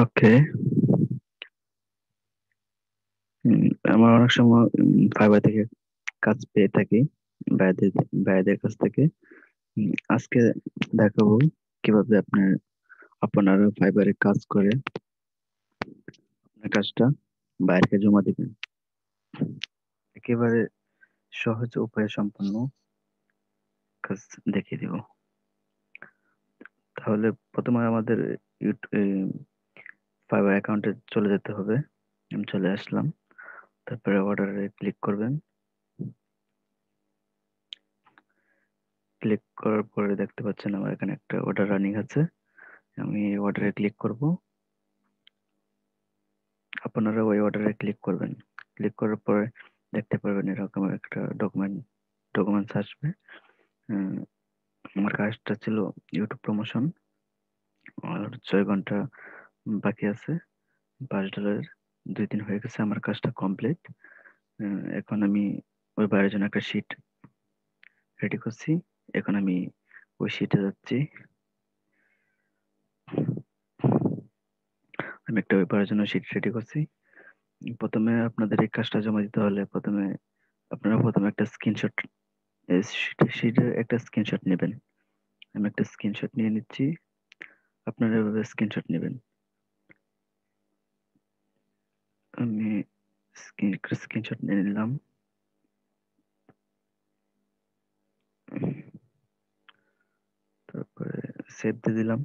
ওকে। আমরা অনেক সময় ফাইবার থেকে কাজ পেয়ে থাকি ভাইয়াদের ভাইয়াদের কাছ থেকে। আজকে দেখাবো কিভাবে আপনারা ফাইবারে কাজ করে আপনার কাজটা বাইরে জমা দিবেন। একেবারে সহজ উপায়ে সম্পন্ন কাজ দেখিয়ে দিব। তাহলে প্রথমে আমাদের ফাইবার অ্যাকাউন্টে চলে যেতে হবে। আমি চলে আসলাম। তারপরে অর্ডারে ক্লিক করবেন। ক্লিক করার পরে দেখতে পাচ্ছেন আমার এখানে একটা অর্ডার রানিং আছে। আমি অর্ডারে ক্লিক করব। আপনারা ওই অর্ডারে ক্লিক করবেন। ক্লিক করার পরে দেখতে পারবেন এরকম একটা ডকুমেন্টস আসবে। উম, আমার কাজটা ছিল ইউটিউব প্রমোশন। আর 6 ঘন্টা বাকি আছে। $5, 2 দিন হয়ে গেছে আমার কাজটা কমপ্লিট। এখন আমি ওই বাইরের জন্য একটা শিট রেডি করছি। এখন আমি ওই শিটে যাচ্ছি। আমি একটা ওই বাইরের জন্য শিট রেডি করছি। প্রথমে আপনাদের এই কাজটা জমা দিতে হলে প্রথমে একটা স্ক্রিনশট শিটের একটা স্ক্রিনশট নেবেন। আমি একটা স্ক্রিনশট নিয়ে নিচ্ছি। আপনারা এভাবে স্ক্রিনশট নেবেন। আমি স্ক্রিনশট নিয়ে নিলাম। তারপরে সেভ দিয়ে দিলাম।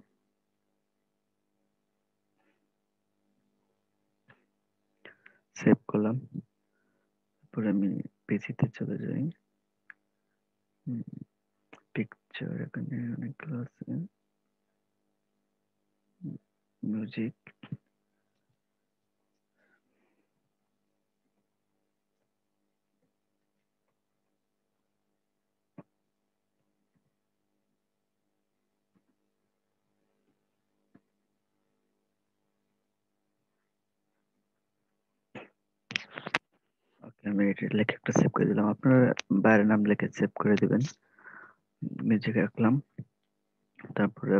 সেভ করলাম। তারপরে আমি পিসিতে চলে যাই। পিকচার এখানে অনেকগুলো আছে। মিউজিক। ওকে, আমি এটা লিখে একটা সেভ করে দিলাম। আপনারা বাইরের নাম লিখে সেভ করে দিবেন। মিউজিক রাখলাম। তারপরে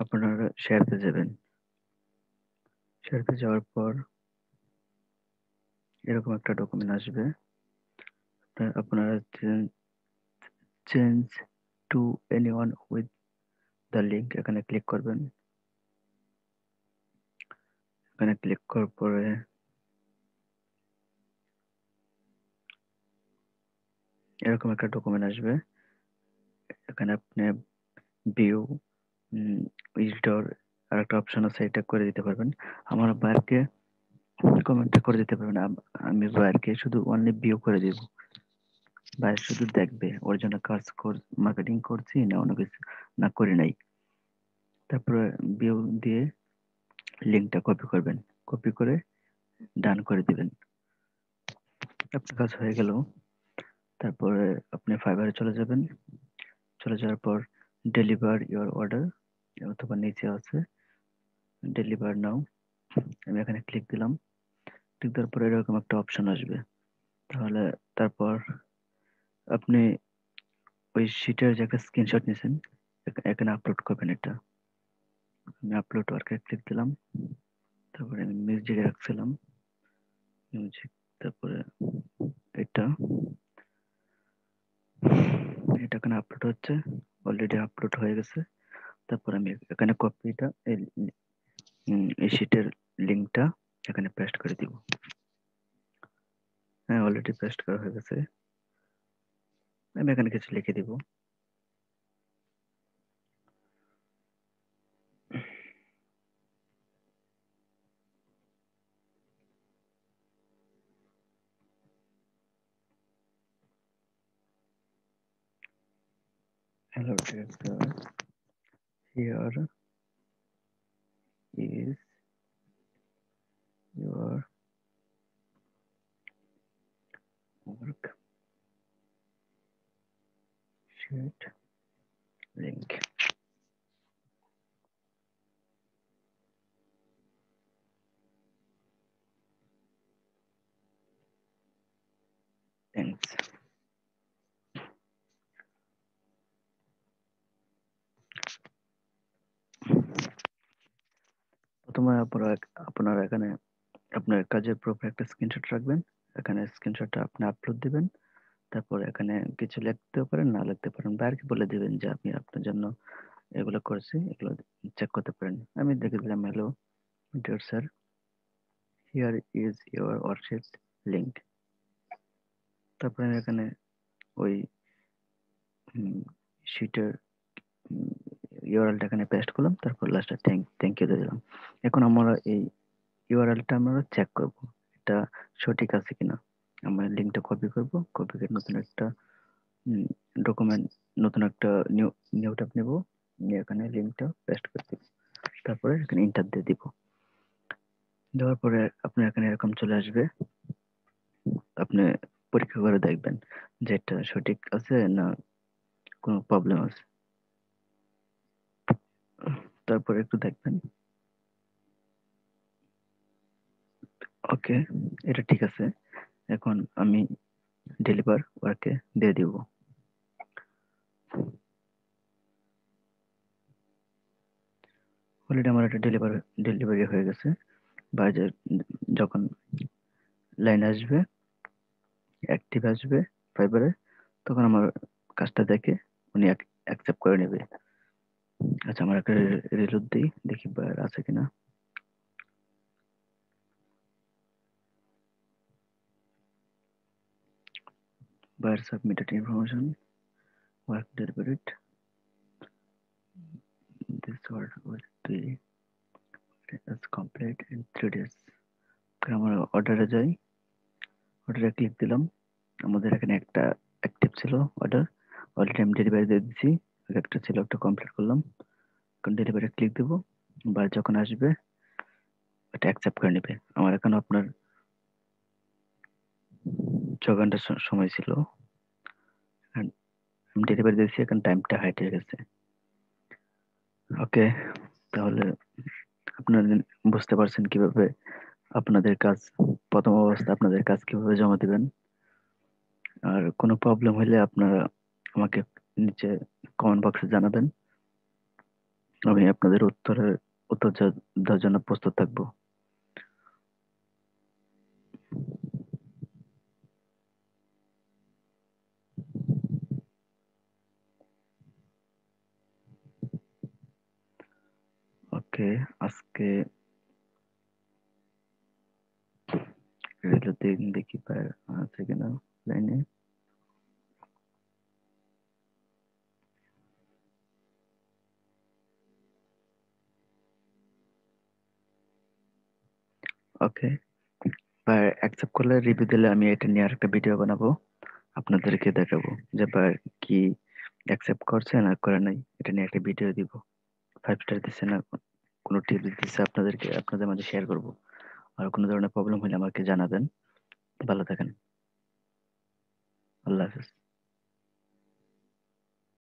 আপনারা শেয়ারতে যাবেন। শেয়ারতে যাওয়ার পর এরকম একটা ডকুমেন্ট আসবে। আপনারা change to anyone with the link এখানে ক্লিক করবেন। এখানে ক্লিক করার পরে এরকম একটা ডকুমেন্ট আসবে। এখানে আপনি ভিউ উইজডর আর একটা অপশন আছে, এটা করে দিতে পারবেন। আমার বাইরকে কমেন্টটা করে দিতে পারবেন। আমি বাইরকে শুধু অনলি ভিউ করে দিব। বাইরে শুধু দেখবে ওর জন্য কাজ মার্কেটিং করছি না অন্য কিছু না করি নাই। তারপরে ভিউ দিয়ে লিঙ্কটা কপি করবেন। কপি করে ডান করে দিবেন। আপনার কাজ হয়ে গেল। তারপরে আপনি ফাইবারে চলে যাবেন। চলে যাওয়ার পর ডেলিভার ইওর অর্ডার অথবা নিচে আছে ডেলিভার নাও। আমি এখানে ক্লিক দিলাম। ক্লিক দেওয়ার পরে এরকম একটা অপশন আসবে। তাহলে তারপর আপনি ওই শিটের যে একটা স্ক্রিনশট নিয়েছেন এখানে আপলোড করবেন। এটা আমি আপলোড ওয়ার্কে ক্লিক দিলাম। তারপরে আমি মিউজিকে রাখছিলাম মিউজিক। তারপরে এটা এটা এখানে আপলোড হচ্ছে। অলরেডি আপলোড হয়ে গেছে। তারপর আমি এখানে কপিটা এই শিটের লিঙ্কটা এখানে পেস্ট করে দিব। হ্যাঁ, অলরেডি পেস্ট করা হয়ে গেছে। আমি এখানে কিছু লিখে দিব। Hello director, here is your work sheet link. Thanks. প্রথমে আপনারা এখানে আপনার কাজের প্রুফের একটা স্ক্রিনশট রাখবেন। এখানে স্ক্রিনশটটা আপনি আপলোড দিবেন। তারপর এখানে কিছু লিখতেও পারেন, না লিখতে পারেন, বা আরকি বলে দিবেন যে আমি আপনার জন্য এগুলো করছি, এগুলো চেক করতে পারেন। আমি দেখে দিলাম, hello dear sir, here is your worksheet link. তারপরে আমি এখানে ওই শিটের ইউআরএলটা এখানে পেস্ট করলাম, তারপর লাস্টে থ্যাংক ইউ দিয়ে দিলাম। এখন আমরা এই ইউআরএলটা আমরা চেক করব এটা সঠিক আছে কিনা। আমরা লিংকটা কপি করব, কপি করে নতুন একটা ডকুমেন্ট, নতুন একটা নিউ ট্যাব নেব, নিয়ে এখানে লিংকটা পেস্ট করে দিব। তারপরে এখানে এন্টার দিয়ে দিব। দেওয়ার পরে আপনার এখানে এরকম চলে আসবে। আপনি পরীক্ষা করে দেখবেন যে এটা সঠিক আছে না কোনো প্রবলেম আছে। তারপরে একটু দেখবেন, ওকে এটা ঠিক আছে। এখন আমি ডেলিভার ওয়ার্কে দিয়ে দিব। অলরেডি আমার একটা ডেলিভারি হয়ে গেছে। বাইরে যখন লাইন আসবে, অ্যাক্টিভ আসবে ফাইবারে, তখন আমার কাজটা দেখে উনি অ্যাকসেপ্ট করে নেবে। আচ্ছা, আমার একটা রিলোড দিই, দেখি বাইর আছে কিনা। Buyer submitted information, work delivered. This work will be as complete in 3 days. আমরা অর্ডারে যাই, অর্ডারে ক্লিক দিলাম। আমাদের এখানে একটা অ্যাক্টিভ ছিল অর্ডার, অলরেডি আমি ডেলিভারি দিয়ে দিচ্ছি। একটা ছিল, একটা কমপ্লিট করলাম। এখন ডেলিভারি ক্লিক দেবো, বা যখন আসবে এটা অ্যাকসেপ্ট করে নেবে। আমার এখানে আপনার 6 ঘন্টা সময় ছিল, and আমি ডেলিভারি দিয়েছি, এখন টাইমটা হাইট হয়ে গেছে। ওকে, তাহলে আপনারা বুঝতে পারছেন কিভাবে আপনাদের কাজ, প্রথম অবস্থা আপনাদের কাজ কিভাবে জমা দিবেন। আর কোনো প্রবলেম হলে আপনারা আমাকে নিচে কমেন্ট বক্সে জানাবেন, আমি আপনাদের উত্তর দেওয়ার জন্য প্রস্তুত থাকবো। ওকে, আজকে রেডিওতে দেখি পায় আছে কিনা লাইনে। ওকে, পায় অ্যাকসেপ্ট করলে, রিভিউ দিলে আমি এটা নিয়ে আরেকটা ভিডিও বানাবো, আপনাদেরকে দেখাবো যে পায় কি অ্যাকসেপ্ট করছে না করে নাই। এটা নিয়ে একটা ভিডিও দিব, 5 স্টার দিচ্ছে না কোনো টিপস দিচ্ছে, আপনাদের মাঝে শেয়ার করব। আর কোনো ধরনের প্রবলেম হলে আমাকে জানাবেন। ভালো থাকেন, আল্লাহ হাফেজ।